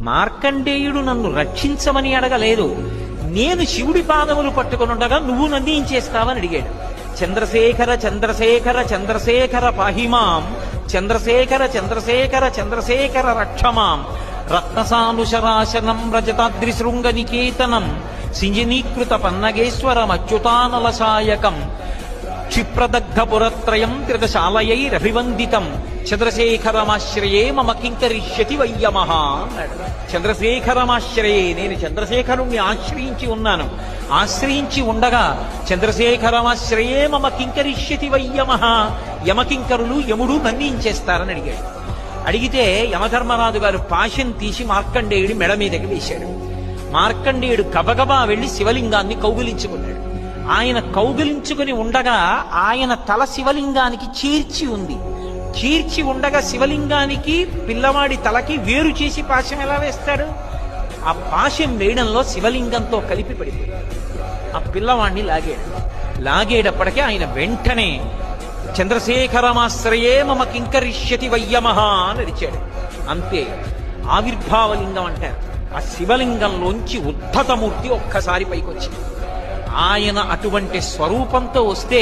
మార్కండేయుడు నన్ను రక్షించమని అడగలేదు. నేను శివుడి పాదములు పట్టుకునుండగా నువ్వు నన్ను ఏం చేస్తావని అడిగాడు. చంద్రశేఖర చంద్రశేఖర చంద్రశేఖర పాహిమాం, చంద్రశేఖర చంద్రశేఖర చంద్రశేఖర రక్షమాం, రత్నసానుశరాశనం రజతాద్రిశృంగ నికేతనం, సింజనీకృత పన్నగేశ్వరం అచ్యుతానలశాయకం, క్షిప్రదగ్ధపురత్రయం త్రిదశాలయైరభివందితం, చంద్రశేఖరమాశ్రయే మమ కింకరిష్యతి వయ్యమః అన్నాడు. చంద్రశేఖరమాశ్రయే, నేను చంద్రశేఖరుణ్ణి ఆశ్రయించి ఉన్నాను. ఆశ్రయించి ఉండగా చంద్రశేఖరమాశ్రయే మమ కింకరిష్యతి వయ్యమః, యమకింకరులు యముడు నన్నించేస్తారని అడిగాడు. అడిగితే యమధర్మరాజు గారు పాశం తీసి మార్కండేయుడి మెడ మీదకి వేశాడు. మార్కండేయుడు గబగబా వెళ్లి శివలింగాన్ని కౌగిలించుకున్నాడు. ఆయన కౌగిలించుకుని ఉండగా ఆయన తల శివలింగానికి చీర్చి ఉంది. చీర్చి ఉండగా శివలింగానికి పిల్లవాడి తలకి వేరు చేసి పాశం ఎలా వేస్తాడు? ఆ పాశం వేయడంలో శివలింగంతో కలిపి పడిపోయాడు. ఆ పిల్లవాడిని లాగాడు. లాగేటప్పటికే ఆయన వెంటనే చంద్రశేఖరమాశ్రయే మమ కింకరిష్యతి వయ్యమః అని అరిచాడు. అంతే, ఆవిర్భావలింగం అంటారు. ఆ శివలింగంలోంచి ఉద్ధతమూర్తి ఒక్కసారి పైకొచ్చింది. ఆయన అటువంటి స్వరూపంతో వస్తే